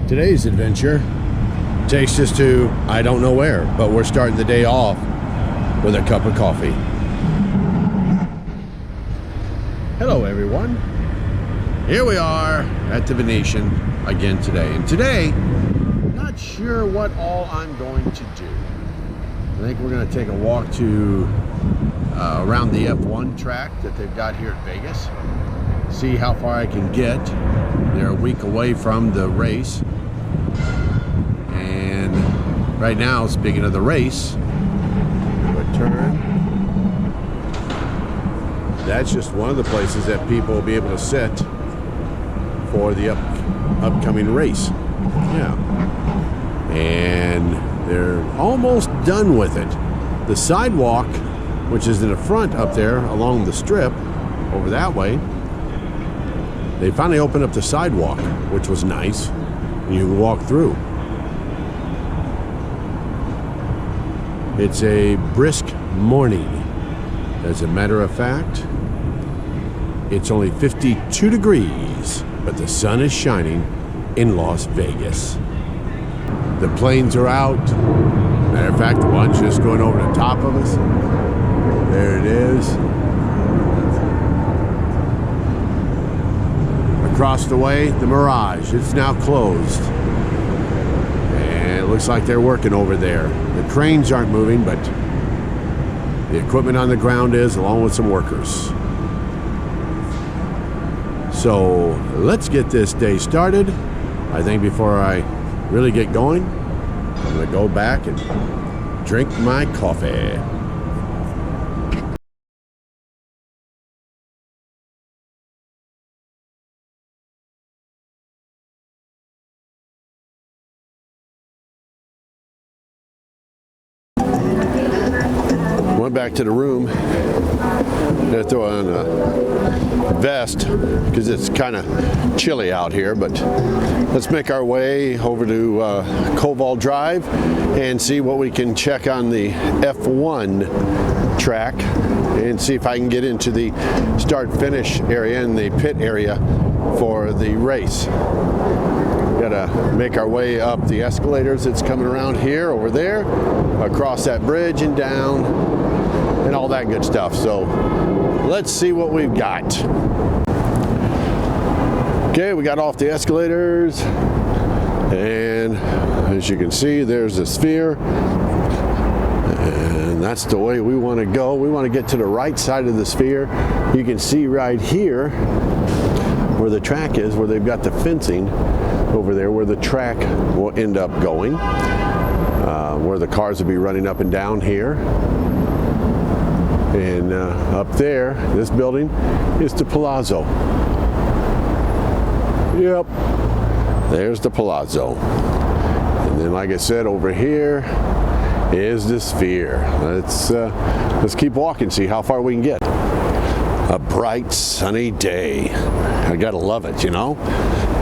Today's adventure takes us to I don't know where, but we're starting the day off with a cup of coffee. Hello everyone. Here we are at the Venetian again today. And today, not sure what all I'm going to do. I think we're going to take a walk to around the F1 track that they've got here at Vegas. See how far I can get. They're a week away from the race. And right now, speaking of the race, a turn. That's just one of the places that people will be able to sit for the upcoming race. Yeah. And they're almost done with it. The sidewalk, which is in the front up there along the strip over that way, they finally opened up the sidewalk, which was nice. You can walk through. It's a brisk morning. As a matter of fact, it's only 52 degrees, but the sun is shining in Las Vegas. The planes are out. Matter of fact, the one's just going over the top of us. There it is. Across the way, the Mirage. It's now closed. And it looks like they're working over there. The cranes aren't moving, but the equipment on the ground is, along with some workers. So let's get this day started. I think before I really get going, I'm going to go back and drink my coffee. Went back to the room. Gonna throw on a vest because it's kind of chilly out here, but let's make our way over to Koval Drive and see what we can check on the F1 track and see if I can get into the start-finish area and the pit area for the race. Gotta make our way up the escalators that's coming around here, over there, across that bridge and down, and all that good stuff. So let's see what we've got. Okay, we got off the escalators, and as you can see, there's the sphere, and that's the way we want to go. We want to get to the right side of the sphere. You can see right here where the track is, where they've got the fencing over there, where the track will end up going, where the cars will be running up and down here. And up there, this building is the Palazzo. Yep, there's the Palazzo. And then, like I said, over here is the sphere. Let's keep walking, see how far we can get. A bright, sunny day. I gotta love it, you know?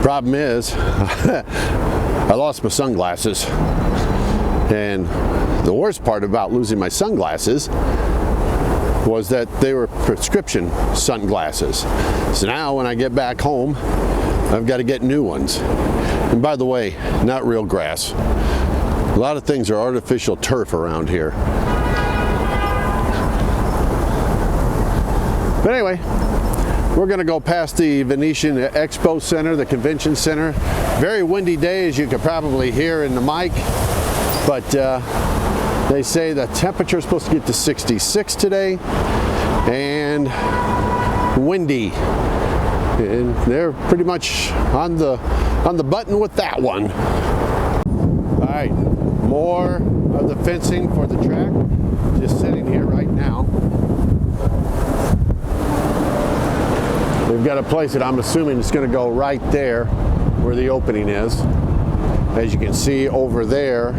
Problem is, I lost my sunglasses. And the worst part about losing my sunglasses was that they were prescription sunglasses. So now when I get back home, I've got to get new ones. And by the way, not real grass. A lot of things are artificial turf around here. But anyway, we're going to go past the Venetian Expo Center, the convention center. Very windy day, as you could probably hear in the mic. But they say the temperature is supposed to get to 66 today, and windy. And they're pretty much on the button with that one. All right, more of the fencing for the track, just sitting here right now. They've got a place that I'm assuming is going to go right there where the opening is. As you can see over there,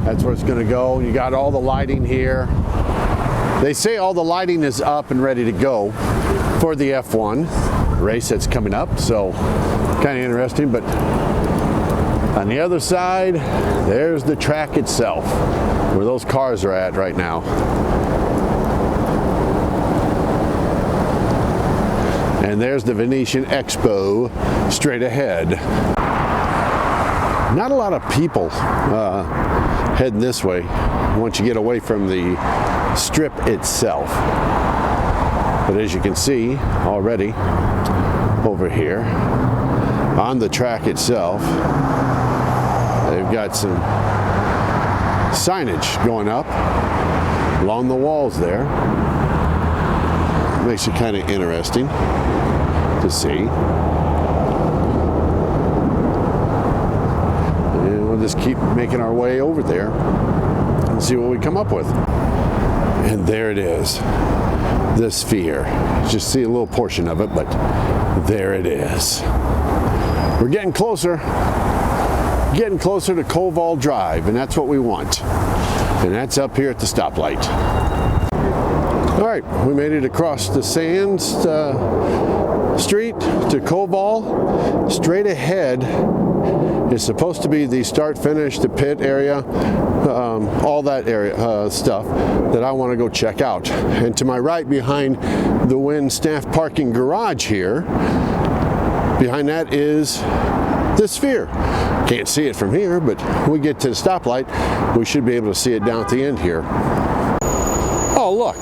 that's where it's going to go. You got all the lighting here. They say all the lighting is up and ready to go for the F1 race that's coming up. So kind of interesting. But on the other side, there's the track itself, where those cars are at right now. And there's the Venetian Expo straight ahead. Not a lot of people heading this way once you get away from the strip itself. But as you can see already over here on the track itself, they've got some signage going up along the walls there. Makes it kind of interesting to see. And we'll just keep making our way over there and see what we come up with. And there it is, the sphere. Just see a little portion of it, but there it is. We're getting closer to Koval Drive, and that's what we want. And that's up here at the stoplight. All right, we made it across the Sands Street to Koval. Straight ahead is supposed to be the start-finish, the pit area, all that area stuff that I want to go check out. And to my right, behind the Wynn staff parking garage here, behind that is the sphere. Can't see it from here, but when we get to the stoplight, we should be able to see it down at the end here. Oh, look.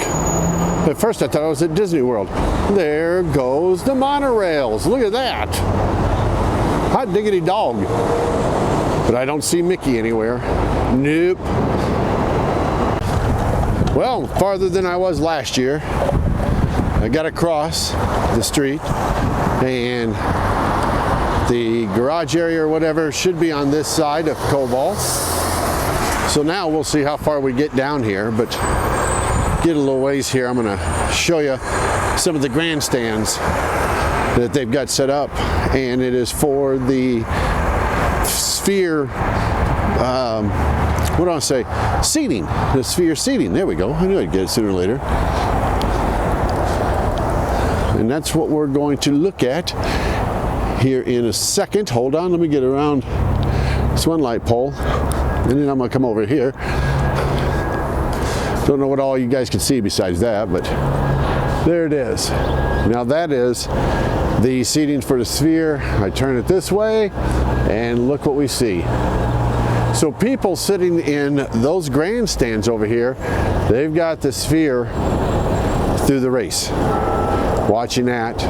At first I thought I was at Disney World. There goes the monorails. Look at that. Hot diggity dog. But I don't see Mickey anywhere. Nope. Well, farther than I was last year. I got across the street, and the garage area or whatever should be on this side of Koval. So now we'll see how far we get down here, but get a little ways here. I'm going to show you some of the grandstands that they've got set up, and it is for the sphere, what do I say, seating, the sphere seating. There we go. I knew I'd get it sooner or later. And that's what we're going to look at here in a second. Hold on, let me get around this one light pole, and then I'm going to come over here. Don't know what all you guys can see besides that, but there it is. Now that is the seating for the sphere. I turn it this way, and look what we see. So people sitting in those grandstands over here, they've got the sphere through the race, watching that.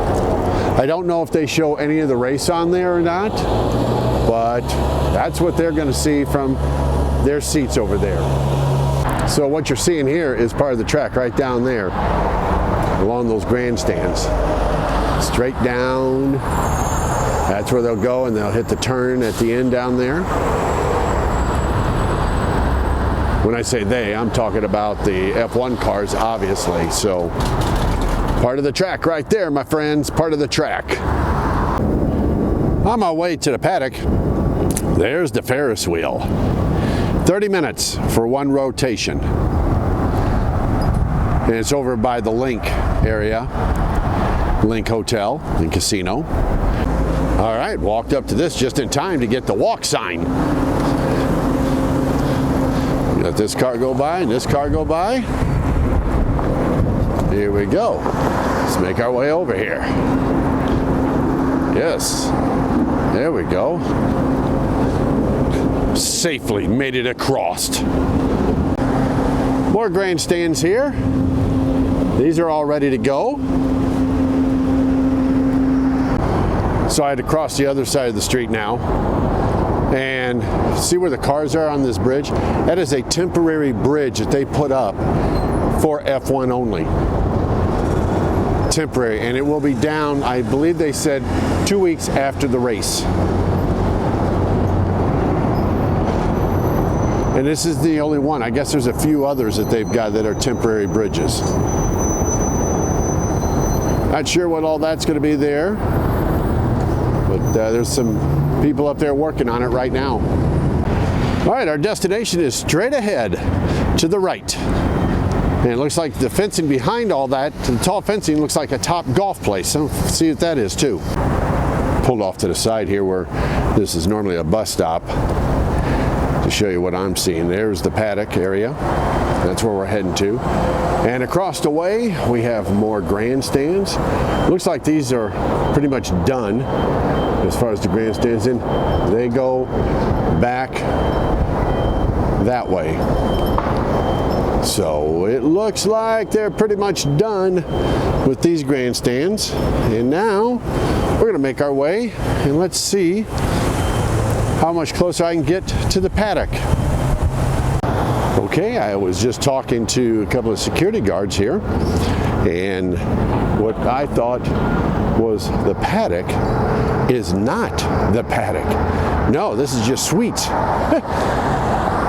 I don't know if they show any of the race on there or not, but that's what they're going to see from their seats over there. So what you're seeing here is part of the track right down there along those grandstands. Straight down, that's where they'll go, and they'll hit the turn at the end down there. When I say they, I'm talking about the F1 cars, obviously. So part of the track right there, my friends, part of the track. On my way to the paddock, there's the Ferris wheel. 30 minutes for one rotation. And it's over by the Link area, Link Hotel and Casino. All right, walked up to this just in time to get the walk sign. Let this car go by and this car go by. Here we go. Let's make our way over here. Yes, there we go. Safely made it across. More grandstands here. These are all ready to go. So I had to cross the other side of the street now and see where the cars are on this bridge. That is a temporary bridge that they put up for F1 only. Temporary, and it will be down, I believe they said, 2 weeks after the race. And this is the only one. I guess there's a few others that they've got that are temporary bridges. Not sure what all that's going to be there, but there's some people up there working on it right now. All right, our destination is straight ahead to the right. And it looks like the fencing behind all that, the tall fencing, looks like a Top Golf place. So see what that is too. Pulled off to the side here where this is normally a bus stop to show you what I'm seeing. There's the paddock area. That's where we're heading to. And across the way, we have more grandstands. Looks like these are pretty much done as far as the grandstands in. They go back that way. So it looks like they're pretty much done with these grandstands. And now we're going to make our way and let's see how much closer I can get to the paddock. Okay, I was just talking to a couple of security guards here, and what I thought was the paddock is not the paddock. No, this is just suites.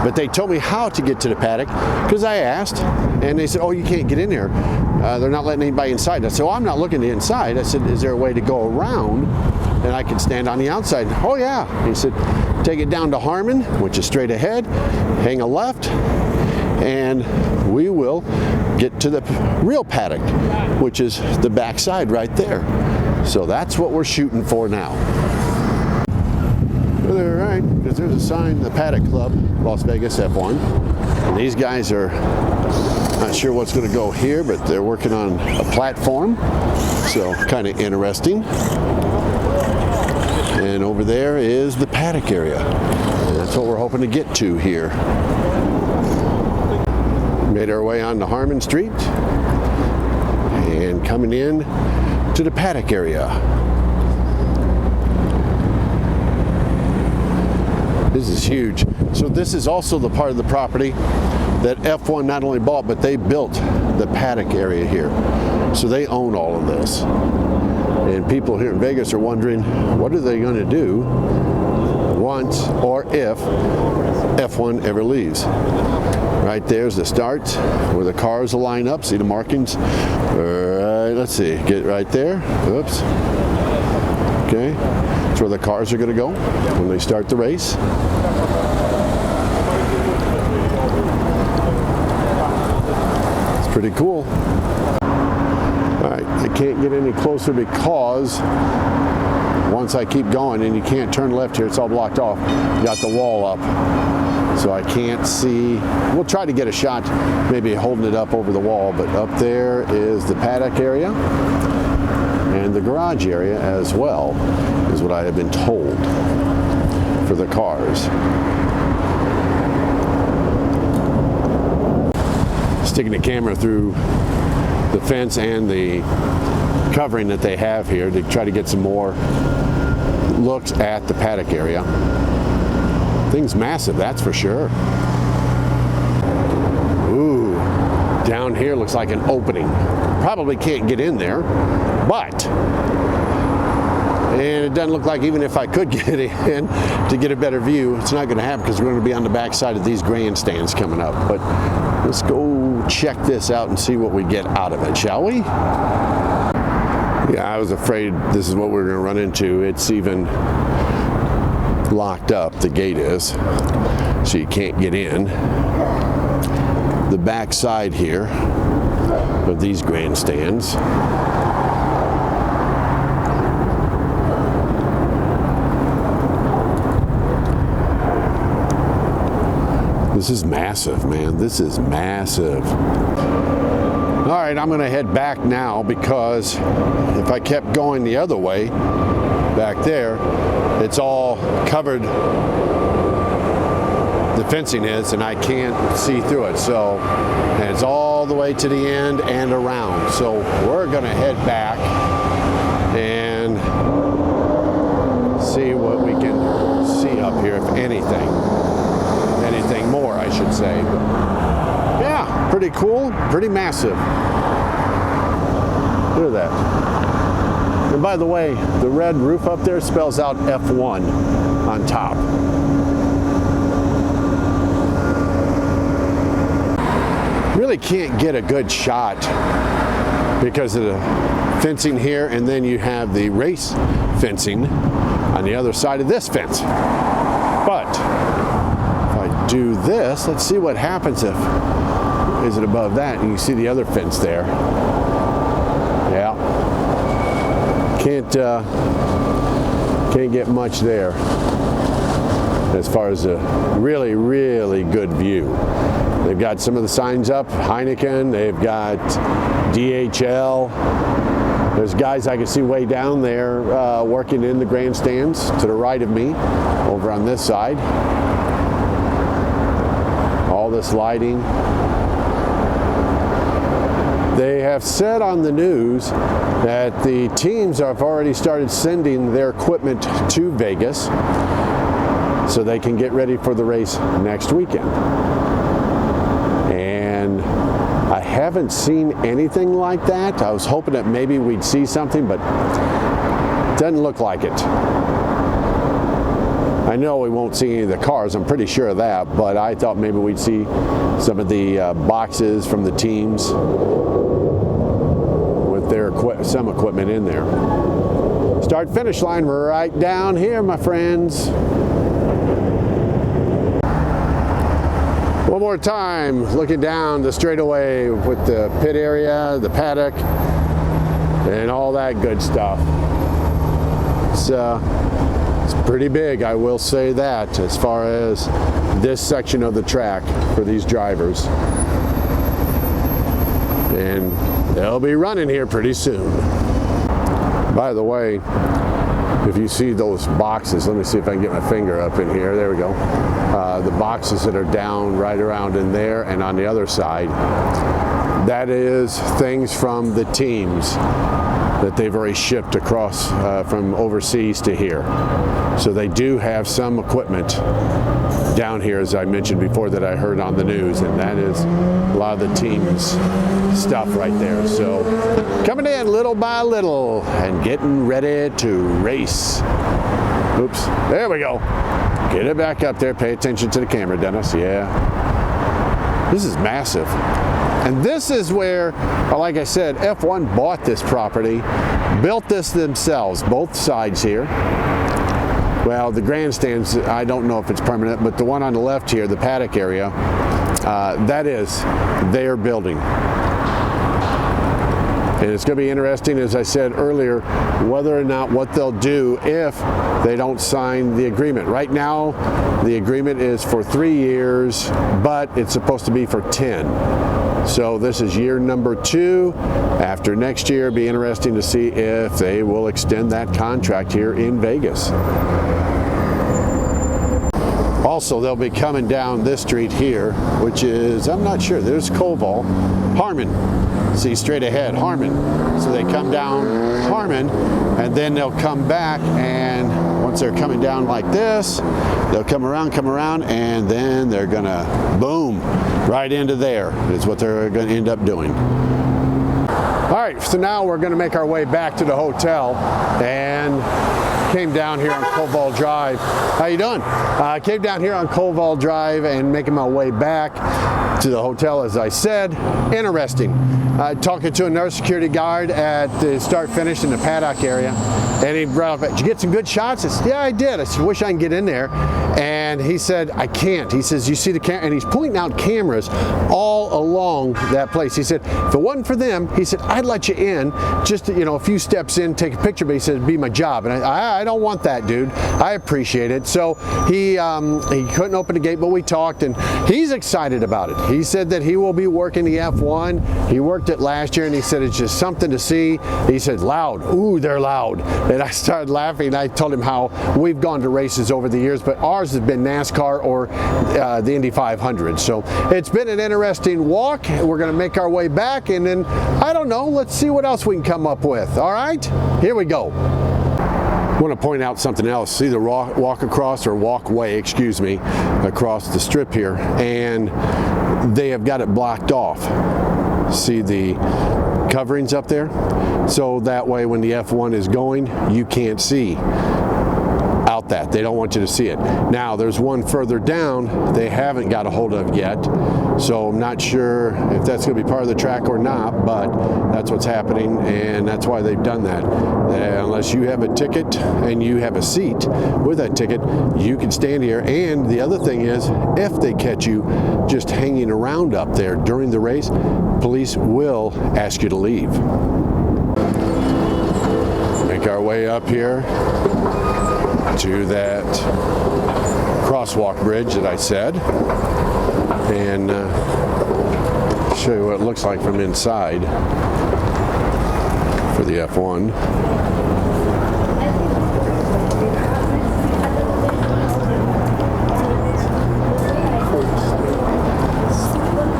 But they told me how to get to the paddock because I asked, and they said, oh, you can't get in there. They're not letting anybody inside. I said, well, I'm not looking inside. I said, is there a way to go around and I can stand on the outside? Oh, yeah. He said, take it down to Harmon, which is straight ahead, hang a left, and we will get to the real paddock, which is the backside right there. So that's what we're shooting for now. Well, they're right, because there's a sign, the Paddock Club, Las Vegas F1. And these guys are not sure what's going to go here, but they're working on a platform, so kind of interesting. And over there is the paddock area. And that's what we're hoping to get to here. Made our way onto Harmon Street and coming in to the paddock area. This is huge. So this is also the part of the property that F1 not only bought, but they built the paddock area here. So they own all of this. And people here in Vegas are wondering, what are they going to do once or if F1 ever leaves? Right there's the start where the cars will line up. See the markings? Let's see, get right there. Oops. Okay, that's where the cars are going to go when they start the race. It's pretty cool. All right, I can't get any closer because once I keep going, and you can't turn left here, it's all blocked off. You got the wall up. So I can't see. We'll try to get a shot, maybe holding it up over the wall, but up there is the paddock area and the garage area as well, is what I have been told for the cars. Sticking the camera through the fence and the covering that they have here to try to get some more looks at the paddock area. Thing's massive, that's for sure. Ooh, down here looks like an opening. Probably can't get in there, but, and it doesn't look like even if I could get in to get a better view, it's not gonna happen because we're gonna be on the back side of these grandstands coming up. But let's go check this out and see what we get out of it, shall we? Yeah, I was afraid this is what we were gonna run into. It's even locked up, the gate is, so you can't get in. The back side here of these grandstands. This is massive, man. This is massive. All right, I'm gonna head back now because if I kept going the other way, back there, it's all covered, the fencing is, and I can't see through it. So, and it's all the way to the end and around. So we're gonna head back and see what we can see up here, if anything more, I should say. But yeah, pretty cool, pretty massive. Look at that. And by the way, the red roof up there spells out F1 on top. Really can't get a good shot because of the fencing here, and then you have the race fencing on the other side of this fence. But if I do this, let's see what happens if, is it above that? And you see the other fence there. Yeah. Can't get much there. as far as a really, really good view. They've got some of the signs up, Heineken, they've got DHL. There's guys I can see way down there working in the grandstands to the right of me, over on this side. All this lighting. They have said on the news that the teams have already started sending their equipment to Vegas so they can get ready for the race next weekend. And I haven't seen anything like that. I was hoping that maybe we'd see something, but it doesn't look like it. I know we won't see any of the cars, I'm pretty sure of that, but I thought maybe we'd see some of the boxes from the teams with their some equipment in there. Start finish line right down here, my friends. One more time, looking down the straightaway with the pit area, the paddock, and all that good stuff. It's pretty big, I will say that, as far as this section of the track for these drivers. And they'll be running here pretty soon. By the way, if you see those boxes, let me see if I can get my finger up in here. There we go. The boxes that are down right around in there and on the other side, that is things from the teams that they've already shipped across from overseas to here. So they do have some equipment down here, as I mentioned before, that I heard on the news, and that is a lot of the team's stuff right there. So coming in little by little and getting ready to race. Oops, there we go. Get it back up there. Pay attention to the camera, Dennis. Yeah. This is massive. And this is where, like I said, F1 bought this property, built this themselves, both sides here. Well, the grandstands, I don't know if it's permanent, but the one on the left here, the paddock area, that is their building. And it's going to be interesting, as I said earlier, whether or not what they'll do if they don't sign the agreement. Right now, the agreement is for 3 years, but it's supposed to be for 10. So this is year number 2. After next year, it'll be interesting to see if they will extend that contract here in Vegas. Also, they'll be coming down this street here, which is, I'm not sure, there's Koval, Harmon. See straight ahead, Harmon. So they come down Harmon, and then they'll come back, and once they're coming down like this, they'll come around, and then they're gonna boom right into there is what they're gonna end up doing. All right, so now we're gonna make our way back to the hotel, and came down here on Koval Drive. How you doing? Came down here on Koval Drive and making my way back to the hotel, as I said. Interesting. Talking to another security guard at the start finish in the paddock area, and he brought up, did you get some good shots? I said, yeah, I did. I said, wish I can get in there. And he said, I can't. He says, you see the camera, and he's pulling out cameras all along that place. He said, if it wasn't for them, he said, I'd let you in, just a few steps in, take a picture, but he said, it'd be my job. And I don't want that, dude. I appreciate it. So he couldn't open the gate, but we talked, and he's excited about it. He said that he will be working the F1. He worked it last year, and he said it's just something to see. He said, loud. Ooh, they're loud. And I started laughing. I told him how we've gone to races over the years, but ours has been NASCAR or the Indy 500. So it's been an interesting walk. We're going to make our way back, and then, I don't know, let's see what else we can come up with. All right, here we go. I want to point out something else. See the walkway, excuse me, across the strip here, and they have got it blocked off. See the coverings up there? So that way when the F1 is going, you can't see out that. They don't want you to see it. Now there's one further down they haven't got a hold of yet, so I'm not sure if that's going to be part of the track or not, but that's what's happening, and that's why they've done that. Unless you have a ticket and you have a seat with that ticket, you can stand here. And the other thing is, if they catch you just hanging around up there during the race, police will ask you to leave. Make our way up here to that crosswalk bridge that I said, and show you what it looks like from inside for the F1.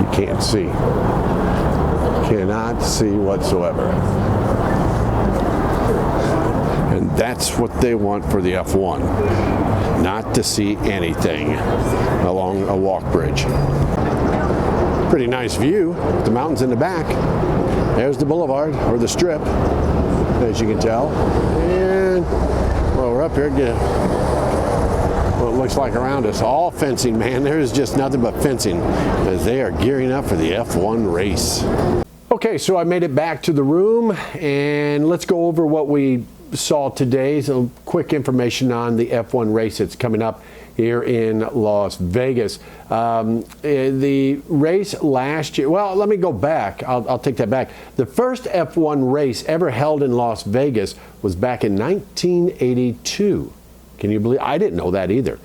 You can't see. Cannot see whatsoever. And that's what they want for the F1. Not to see anything along a walk bridge. Pretty nice view. The mountains in the back. There's the boulevard, or the strip, as you can tell. And well, we're up here, get what it looks like around us. All fencing, man. There's just nothing but fencing as they are gearing up for the F1 race. Okay, so I made it back to the room, and let's go over what we saw today. Some quick information on the F1 race that's coming up here in Las Vegas. The race last year, well, let me go back. I'll take that back. The first F1 race ever held in Las Vegas was back in 1982. Can you believe? I didn't know that either.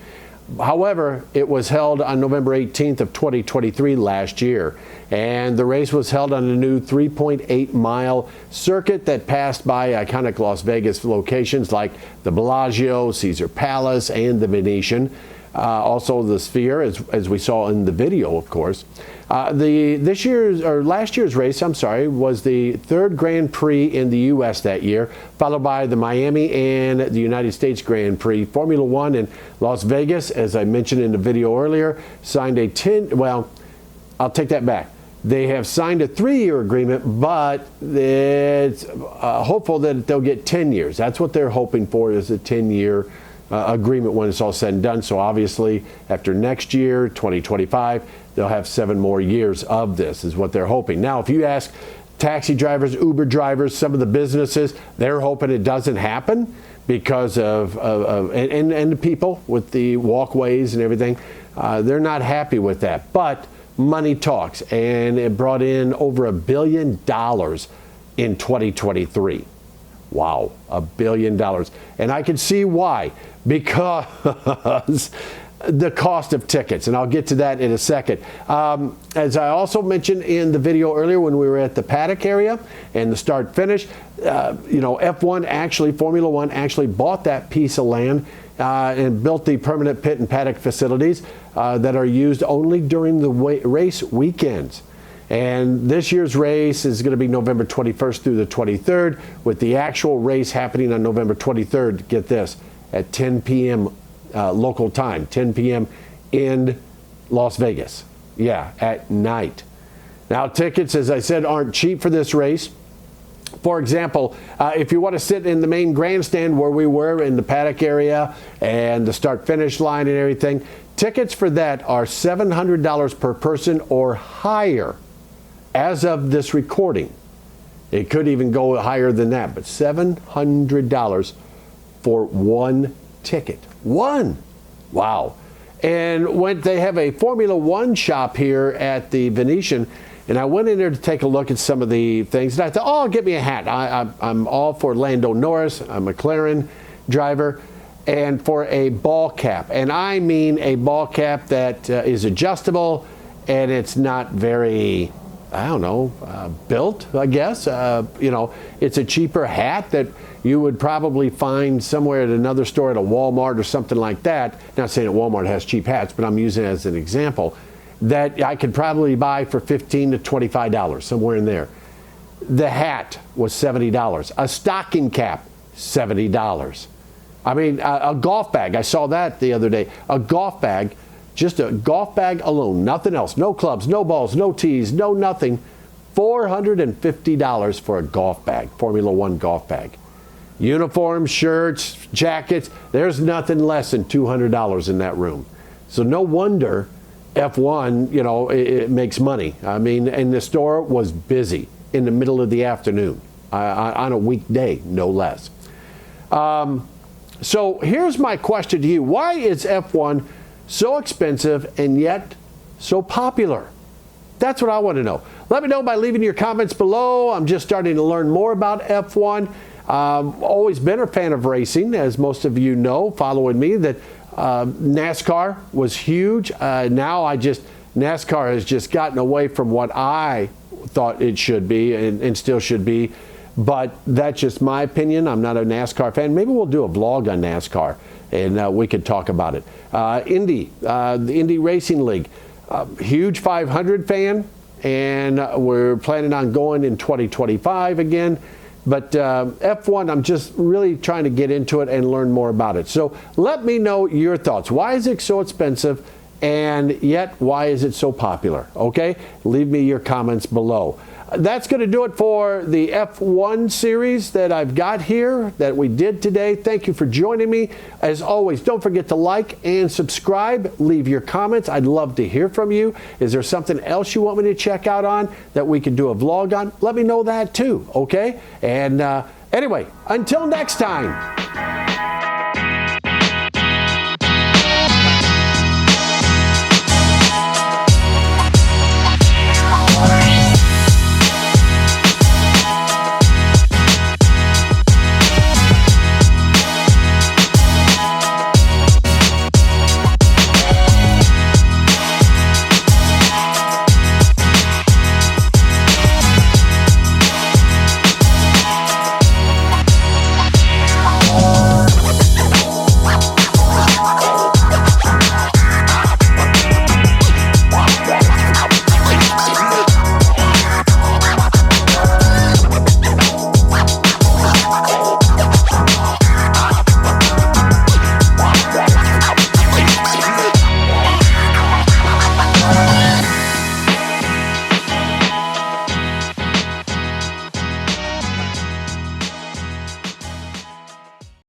However, it was held on November 18th of 2023 last year, and the race was held on a new 3.8-mile circuit that passed by iconic Las Vegas locations like the Bellagio, Caesar Palace, and the Venetian. Also the Sphere, as we saw in the video, of course. Last year's race, was the third Grand Prix in the U.S. that year, followed by the Miami and the United States Grand Prix. Formula One in Las Vegas, as I mentioned in the video earlier, signed I'll take that back. They have signed a 3-year agreement, but it's hopeful that they'll get 10 years. That's what they're hoping for, is a 10-year agreement when it's all said and done. So obviously, after next year, 2025, they'll have 7 more years of this, is what they're hoping. Now, if you ask taxi drivers, Uber drivers, some of the businesses, they're hoping it doesn't happen because of the people with the walkways and everything. They're not happy with that. But money talks, and it brought in over $1 billion in 2023. Wow, $1 billion. And I can see why, because the cost of tickets, and I'll get to that in a second. As I also mentioned in the video earlier when we were at the paddock area and the start finish, F1 actually, Formula One actually bought that piece of land and built the permanent pit and paddock facilities that are used only during the race weekends. And this year's race is going to be November 21st through the 23rd, with the actual race happening on November 23rd, get this, at 10 p.m. Local time, 10 p.m. in Las Vegas. Yeah, at night. Now, tickets, as I said, aren't cheap for this race. For example, if you want to sit in the main grandstand where we were in the paddock area and the start-finish line and everything, tickets for that are $700 per person or higher as of this recording. It could even go higher than that, but $700 for one ticket. One! Wow. And when they have a Formula One shop here at the Venetian, and I went in there to take a look at some of the things, and I thought, oh, get me a hat. I'm all for Lando Norris, a McLaren driver, and for a ball cap. And I mean a ball cap that is adjustable, and it's not very, built, I guess. It's a cheaper hat that you would probably find somewhere at another store, at a Walmart or something like that. Not saying that Walmart has cheap hats, but I'm using it as an example, that I could probably buy for $15 to $25, somewhere in there. The hat was $70. A stocking cap, $70. I mean, a golf bag, I saw that the other day. A golf bag, just a golf bag alone, nothing else. No clubs, no balls, no tees, no nothing. $450 for a golf bag, Formula One golf bag. Uniforms, shirts, jackets, there's nothing less than $200 in that room. So no wonder F1, it makes money. I mean, and the store was busy in the middle of the afternoon, on a weekday, no less. So here's my question to you. Why is F1 so expensive and yet so popular? That's what I want to know. Let me know by leaving your comments below. I'm just starting to learn more about F1. Always been a fan of racing, as most of you know, following me, that NASCAR was huge. Now NASCAR has just gotten away from what I thought it should be and still should be. But that's just my opinion. I'm not a NASCAR fan. Maybe we'll do a vlog on NASCAR and we could talk about it. Indy, the Indy Racing League, huge 500 fan, and we're planning on going in 2025 again. But F1, I'm just really trying to get into it and learn more about it. So let me know your thoughts. Why is it so expensive? And yet, why is it so popular? Okay? Leave me your comments below. That's going to do it for the F1 series that I've got here that we did today. Thank you for joining me. As always, don't forget to like and subscribe. Leave your comments. I'd love to hear from you. Is there something else you want me to check out on that we can do a vlog on? Let me know that too, okay? And anyway, until next time.